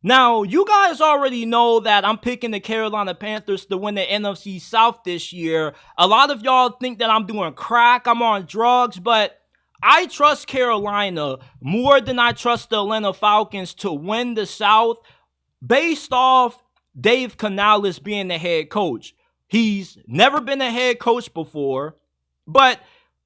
Now, you guys already know that I'm picking the Carolina Panthers to win the NFC South this year. A lot of y'all think that I'm doing crack, I'm on drugs, but I trust Carolina more than I trust the Atlanta Falcons to win the South based off Dave Canales being the head coach. He's never been a head coach before, but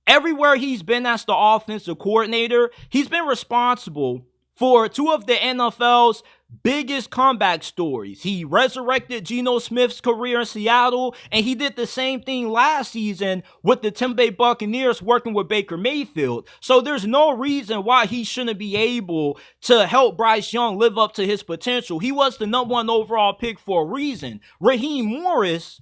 everywhere he's been as the offensive coordinator, he's been responsible for two of the NFL's biggest comeback stories. He resurrected Geno Smith's career in Seattle, and he did the same thing last season with the Tampa Bay Buccaneers working with Baker Mayfield. So there's no reason why he shouldn't be able to help Bryce Young live up to his potential. He was the #1 overall pick for a reason. Raheem Morris,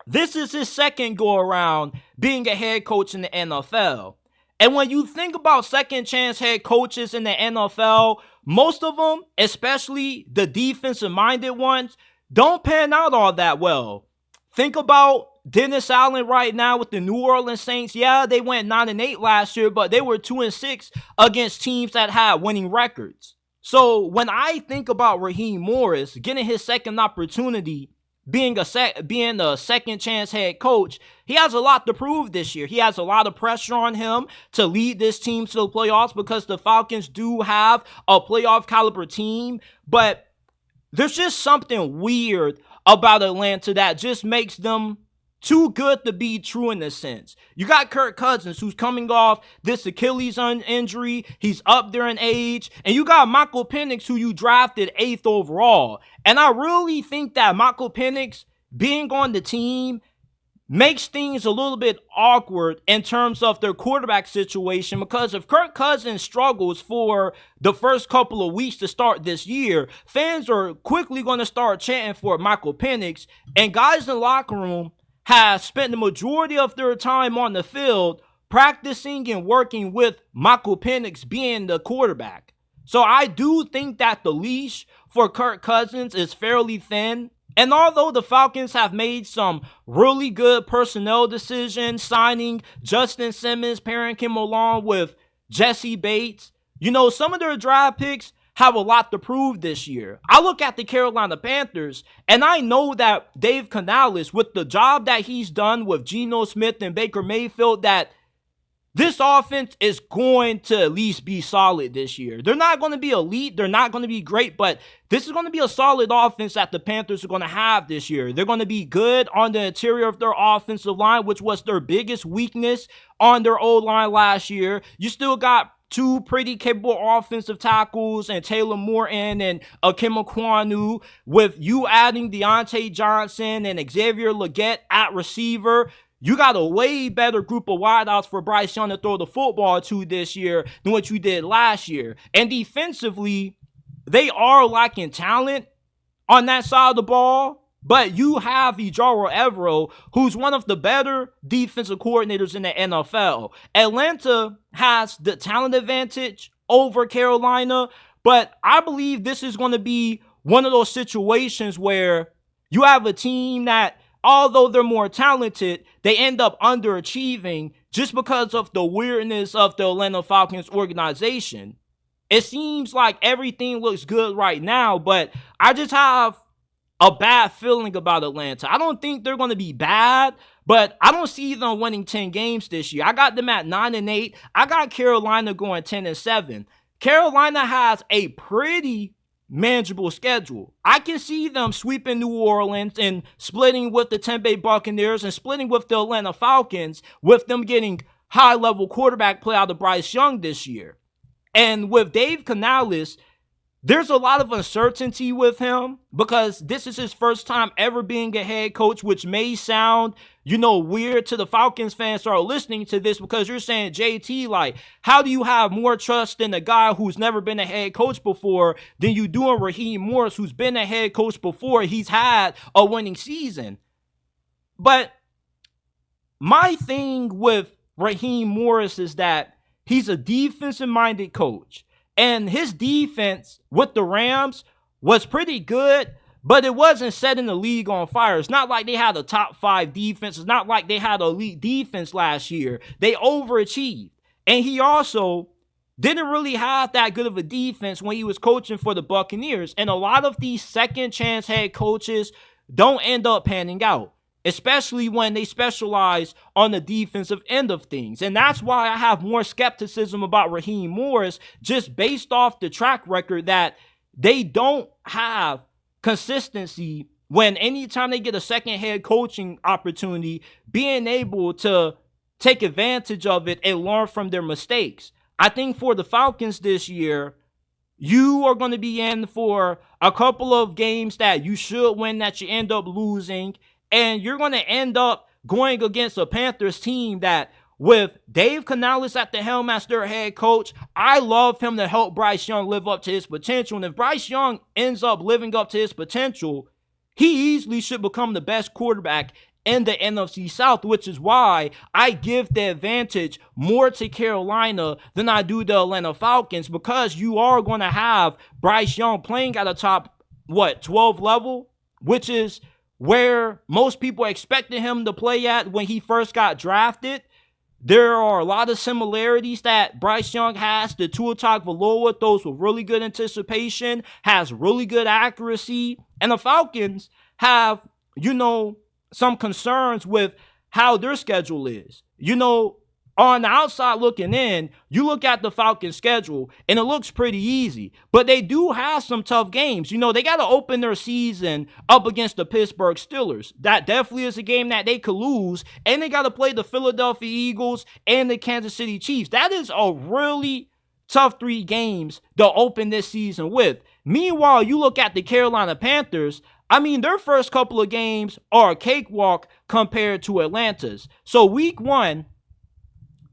this is his second go around being a head coach in the NFL. And when you think about second chance head coaches in the NFL, most of them, especially the defensive minded ones, don't pan out all that well. Think about Dennis Allen right now with the New Orleans Saints. Yeah, they went 9-8 last year, but they were 2-6 against teams that had winning records. So when I think about Raheem Morris getting his second opportunity, being a second chance head coach, he has a lot to prove this year. He has a lot of pressure on him to lead this team to the playoffs because the Falcons do have a playoff caliber team, but there's just something weird about Atlanta that just makes them too good to be true in a sense. You got Kirk Cousins, who's coming off this Achilles injury. He's up there in age. And you got Michael Penix, who you drafted 8th overall. And I really think that Michael Penix being on the team makes things a little bit awkward in terms of their quarterback situation, because if Kirk Cousins struggles for the first couple of weeks to start this year, fans are quickly going to start chanting for Michael Penix, and guys in the locker room have spent the majority of their time on the field practicing and working with Michael Penix being the quarterback. So I do think that the leash for Kirk Cousins is fairly thin. And although the Falcons have made some really good personnel decisions, signing Justin Simmons, pairing him along with Jesse Bates, some of their draft picks have a lot to prove this year. I look at the Carolina Panthers, and I know that Dave Canales, with the job that he's done with Geno Smith and Baker Mayfield, that this offense is going to at least be solid this year. They're not going to be elite. They're not going to be great, but this is going to be a solid offense that the Panthers are going to have this year. They're going to be good on the interior of their offensive line, which was their biggest weakness on their O-line last year. You still got two pretty capable offensive tackles and Taylor Morton and Akim Ekwonu, with you adding Deontay Johnson and Xavier Legette at receiver. You got a way better group of wideouts for Bryce Young to throw the football to this year than what you did last year. And defensively, they are lacking talent on that side of the ball. But you have Ejiro Evero, who's one of the better defensive coordinators in the NFL. Atlanta has the talent advantage over Carolina, but I believe this is going to be one of those situations where you have a team that, although they're more talented, they end up underachieving just because of the weirdness of the Atlanta Falcons organization. It seems like everything looks good right now, but I just have a bad feeling about Atlanta. I don't think they're going to be bad, but I don't see them winning 10 games this year. I got them at 9-8. I got Carolina going 10-7. Carolina has a pretty manageable schedule. I can see them sweeping New Orleans and splitting with the Tampa Bay Buccaneers and splitting with the Atlanta Falcons, with them getting high-level quarterback play out of Bryce Young this year. And with Dave Canales, there's a lot of uncertainty with him because this is his first time ever being a head coach, which may sound, weird to the Falcons fans who are listening to this, because you're saying, JT, like, how do you have more trust in a guy who's never been a head coach before than you do in Raheem Morris, who's been a head coach before? He's had a winning season. But my thing with Raheem Morris is that he's a defensive-minded coach. And his defense with the Rams was pretty good, but it wasn't setting the league on fire. It's not like they had a top 5 defense. It's not like they had an elite defense last year. They overachieved. And he also didn't really have that good of a defense when he was coaching for the Buccaneers. And a lot of these second chance head coaches don't end up panning out, especially when they specialize on the defensive end of things. And that's why I have more skepticism about Raheem Morris, just based off the track record that they don't have consistency when anytime they get a second head coaching opportunity, being able to take advantage of it and learn from their mistakes. I think for the Falcons this year, you are going to be in for a couple of games that you should win that you end up losing. And you're going to end up going against a Panthers team that, with Dave Canales at the helm as their head coach, I love him to help Bryce Young live up to his potential. And if Bryce Young ends up living up to his potential, he easily should become the best quarterback in the NFC South, which is why I give the advantage more to Carolina than I do the Atlanta Falcons, because you are going to have Bryce Young playing at a top, 12 level, which is where most people expected him to play at when he first got drafted. There are a lot of similarities that Bryce Young has to Tua Tagovailoa, those with really good anticipation, has really good accuracy, and the Falcons have, some concerns with how their schedule is. On the outside looking in, you look at the Falcons schedule and it looks pretty easy, but they do have some tough games. They got to open their season up against the Pittsburgh Steelers. That definitely is a game that they could lose, and they got to play the Philadelphia Eagles and the Kansas City Chiefs. That is a really tough 3 games to open this season with. Meanwhile, you look at the Carolina Panthers. Their first couple of games are a cakewalk compared to Atlanta's. So week 1,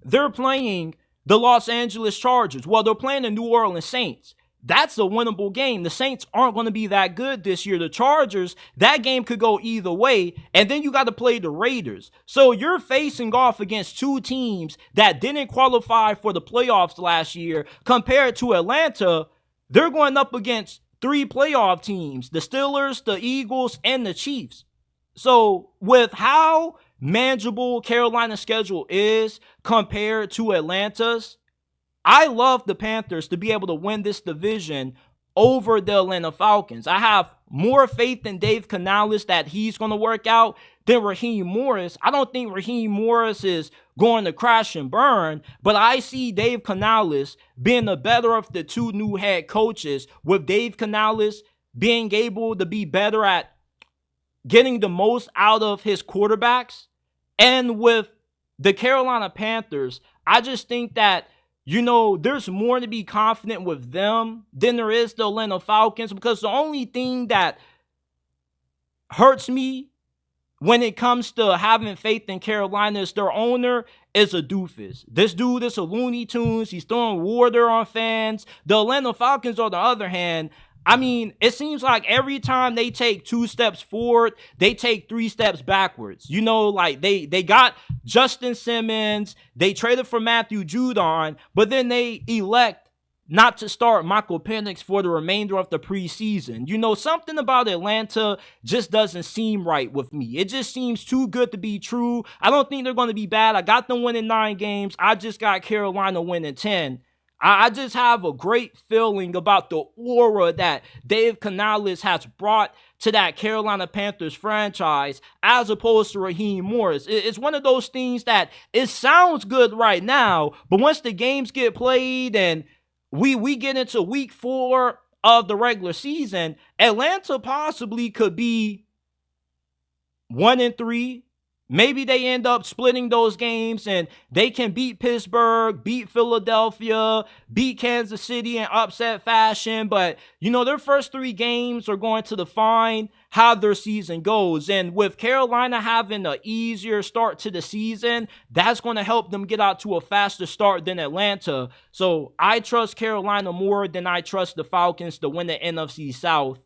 they're playing the Los Angeles Chargers. Well, they're playing the New Orleans Saints. That's a winnable game. The Saints aren't going to be that good this year. The Chargers, that game could go either way. And then you got to play the Raiders. So you're facing off against 2 teams that didn't qualify for the playoffs last year. Compared to Atlanta, they're going up against 3 playoff teams: the Steelers, the Eagles, and the Chiefs. So with how manageable Carolina's schedule is compared to Atlanta's, I love the Panthers to be able to win this division over the Atlanta Falcons. I have more faith in Dave Canales that he's going to work out than Raheem Morris. I don't think Raheem Morris is going to crash and burn, but I see Dave Canales being the better of the 2 new head coaches, with Dave Canales being able to be better at getting the most out of his quarterbacks. And with the Carolina Panthers, I just think that, there's more to be confident with them than there is the Atlanta Falcons, because the only thing that hurts me when it comes to having faith in Carolina is their owner is a doofus. This dude is a Looney Tunes. He's throwing water on fans. The Atlanta Falcons, on the other hand, it seems like every time they take 2 steps forward, they take 3 steps backwards. They got Justin Simmons, they traded for Matthew Judon, but then they elect not to start Michael Penix for the remainder of the preseason. Something about Atlanta just doesn't seem right with me. It just seems too good to be true. I don't think they're going to be bad. I got them winning 9 games. I just got Carolina winning 10. I just have a great feeling about the aura that Dave Canales has brought to that Carolina Panthers franchise, as opposed to Raheem Morris. It's one of those things that it sounds good right now, but once the games get played and we get into week 4 of the regular season, Atlanta possibly could be 1-3. Maybe they end up splitting those games and they can beat Pittsburgh, beat Philadelphia, beat Kansas City in upset fashion. But, their first 3 games are going to define how their season goes. And with Carolina having an easier start to the season, that's going to help them get out to a faster start than Atlanta. So I trust Carolina more than I trust the Falcons to win the NFC South.